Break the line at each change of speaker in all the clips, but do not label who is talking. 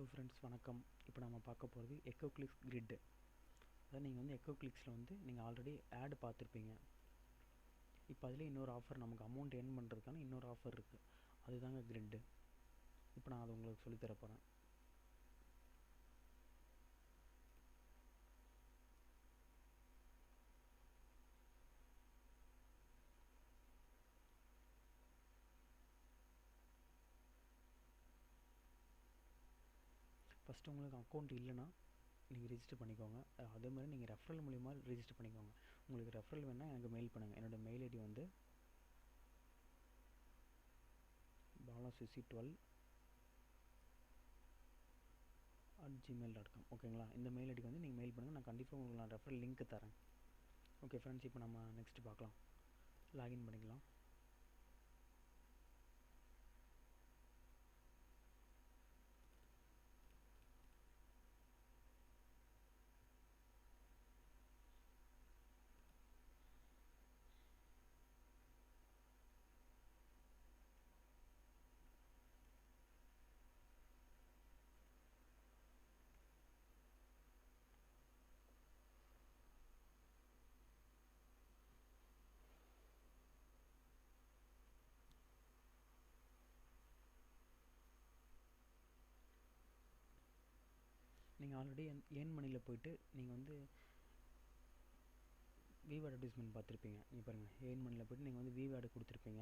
Hello friends வணக்கம். இப்போ நம்ம பார்க்க போகிறது எக்கோ கிளிக்ஸ் கிரிட். அதாவது நீங்கள் வந்து எக்கோ கிளிக்ஸில் வந்து நீங்கள் ஆல்ரெடி ஆட் பார்த்துருப்பீங்க. இப்போ அதில் இன்னொரு ஆஃபர், நமக்கு அமௌண்ட் ஏர்ன் பண்ணுறதுக்கான இன்னொரு ஆஃபர் இருக்குது. அதுதாங்க கிரிட்டு. இப்போ நான் அதை உங்களுக்கு சொல்லித்தர போகிறேன். ஃபஸ்ட்டு உங்களுக்கு அக்கௌண்ட் இல்லைன்னா நீங்கள் ரிஜிஸ்டர் பண்ணிக்கோங்க. அதே மாதிரி நீங்கள் ரெஃபரல் மூலிமா ரிஜிஸ்டர் பண்ணிக்கோங்க. உங்களுக்கு ரெஃபரல் வேணால் எனக்கு மெயில் பண்ணுங்கள். என்னோடய மெயில் ஐடி வந்து balasusi12@gmail.com. ஓகேங்களா? இந்த மெயில் ஐடிக்கு வந்து நீங்கள் மெயில் பண்ணுங்கள். நான் கண்டிப்பாக உங்களுக்கு நான் ரெஃபரல் லிங்க் தரேன். ஓகே ஃப்ரெண்ட்ஸ், இப்போ நம்ம நெக்ஸ்ட்டு பார்க்கலாம். லாகின் பண்ணிக்கலாம். நீங்கள் ஆல்ரெடி ஏர்ன் மணியில் போய்ட்டு நீங்கள் வந்து விவோ அட்வர்டைஸ்மெண்ட் பார்த்துருப்பீங்க. இங்கே பாருங்கள், ஏர்ன் மணியில் போய்ட்டு நீங்கள் வந்து விவோ ஆட் கொடுத்துருப்பீங்க.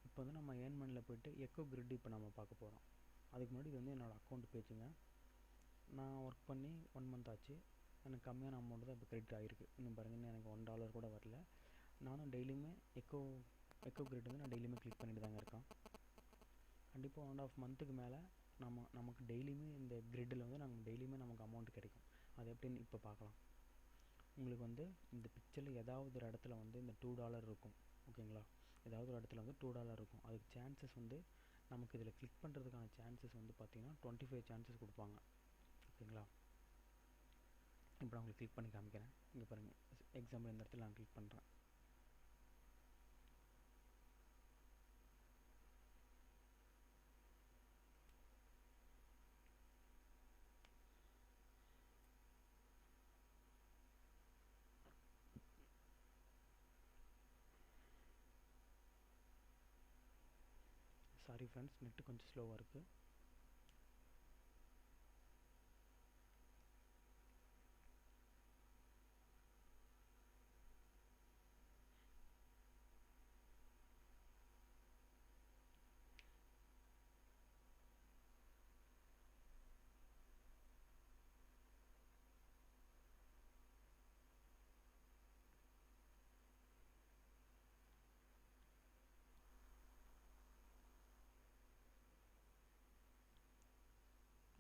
இப்போ வந்து நம்ம ஏர்ன் மணியில் போய்ட்டு எக்கோ கிரிட் இப்போ நம்ம பார்க்க போகிறோம். அதுக்கு முன்னாடி இது வந்து என்னோடய அக்கௌண்ட் பேஜுங்க. நான் ஒர்க் பண்ணி 1 மந்த் ஆச்சு. எனக்கு கம்மியான அமௌண்ட் தான் இப்போ கிரெடிட் ஆகிருக்கு. இன்னும் பாருங்கள், இன்னும் எனக்கு $1 கூட வரல. நானும் டெய்லியுமே எக்கோ கிரிட் வந்து நான் டெய்லியுமே கிளிக் பண்ணிட்டு தாங்க இருக்கேன். கண்டிப்பாக 1.5 மந்த்துக்கு மேலே நமக்கு டெய்லியுமே இந்த கிரிட்டில் வந்து நமக்கு அமௌண்ட் கிடைக்கும். அது எப்படின்னு இப்போ பார்க்கலாம். உங்களுக்கு வந்து இந்த பிக்சரில் ஏதாவது ஒரு இடத்துல வந்து இந்த $2 இருக்கும். ஓகேங்களா? ஏதாவது ஒரு இடத்துல வந்து $2 இருக்கும். அதுக்கு சான்சஸ் வந்து நமக்கு இதில் கிளிக் பண்ணுறதுக்கான சான்சஸ் வந்து பார்த்திங்கன்னா 25 சான்சஸ் கொடுப்பாங்க. ஓகேங்களா? இப்போ நான் உங்களுக்கு கிளிக் பண்ணி காமிக்கிறேன். இங்கே பாருங்கள், எக்ஸாம்பிள் இந்த இடத்துல நான் கிளிக் பண்ணுறேன். சாரி ஃப்ரெண்ட்ஸ், நெட்டு கொஞ்சம் ஸ்லோவாக இருக்குது.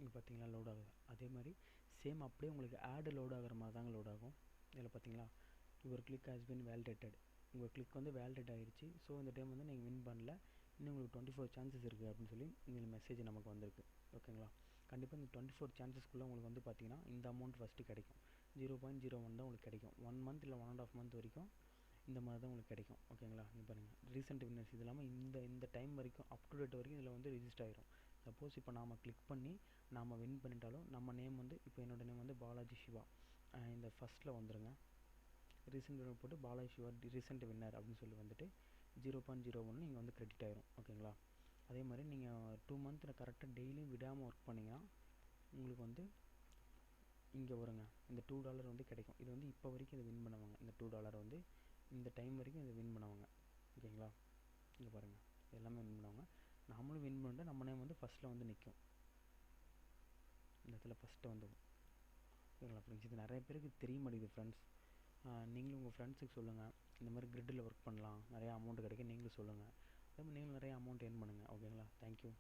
இங்கே பார்த்தீங்களா, லோட் ஆகுது. அதே மாதிரி சேம் அப்படியே உங்களுக்கு ஆடு லோட் ஆகிற மாதிரி தாங்க லோட் ஆகும். இதில் பார்த்தீங்களா, your click has been validated. உங்கள் கிளிக் வந்து வேலிடேட் ஆகிடுச்சு. ஸோ இந்த டைம் வந்து நீங்கள் வின் பண்ணல, இன்னும் உங்களுக்கு 24 சான்சஸ் இருக்குது அப்படின்னு சொல்லி இதில் மெசேஜ் நமக்கு வந்திருக்கு. ஓகேங்களா? கண்டிப்பாக இந்த 24 சான்சஸ்க்குள்ளே உங்களுக்கு வந்து பார்த்தீங்கன்னா இந்த அமௌண்ட் ஃபஸ்ட்டு கிடைக்கும். 0.01 தான் உங்களுக்கு கிடைக்கும். 1 மந்த் இல்லை 1.5 மந்த் வரைக்கும் இந்த மாதிரி தான் உங்களுக்கு கிடைக்கும். ஓகேங்களா? இங்கே பாருங்கள், ரீசெண்ட் வின்னர்ஸ் இது இல்லாமல் இந்த டைம் வரைக்கும் அப் டு டேட் வரைக்கும் இதில் வந்து ரிஜிஸ்டர் ஆகிரும். சப்போஸ் இப்போ நாம் கிளிக் பண்ணி நாம் வின் பண்ணிட்டாலும் நம்ம நேம் வந்து, இப்போ என்னோடய நேம் வந்து பாலாஜி சிவா, இந்த ஃபஸ்ட்டில் வந்துடுங்க. ரீசெண்ட் வின்னர் போட்டு பாலாஜி சிவா ரீசெண்ட் வின்னர் அப்படின்னு சொல்லி வந்துட்டு 0.01 நீங்கள் வந்து கிரெடிட் ஆகிரும். ஓகேங்களா? அதே மாதிரி நீங்கள் 2 மந்த்தில் கரெக்டாக டெய்லியும் விடாமல் ஒர்க் பண்ணிங்கன்னா உங்களுக்கு வந்து இங்கே வருங்க, இந்த $2 வந்து கிடைக்கும். இது வந்து இப்போ வரைக்கும் இதை வின் பண்ணுவாங்க. இந்த $2 வந்து இந்த டைம் வரைக்கும் இதை வின் பண்ணுவாங்க. ஓகேங்களா? இங்கே பாருங்கள், எல்லாமே வின் பண்ணுவாங்க. நாமளும் வின் பண்ணிட்டு நம்ம நேம் வந்து ஃபஸ்ட்டில் வந்து நிற்கும். இந்த இடத்துல ஃபஸ்ட்டு வந்து. ஓகேங்களா ஃப்ரெண்ட்ஸ்? இது நிறைய பேருக்கு தெரிய மாட்டேங்குது ஃப்ரெண்ட்ஸ். நீங்களும் உங்கள் ஃப்ரெண்ட்ஸுக்கு சொல்லுங்கள், இந்த மாதிரி கிரிட்டில் ஒர்க் பண்ணலாம், நிறையா அமௌண்ட் கிடைக்கும். நீங்களும் சொல்லுங்கள். அதே மாதிரி நீங்களும் நிறையா அமௌண்ட் ஏர்ன் பண்ணுங்கள். ஓகேங்களா? தேங்க்யூ.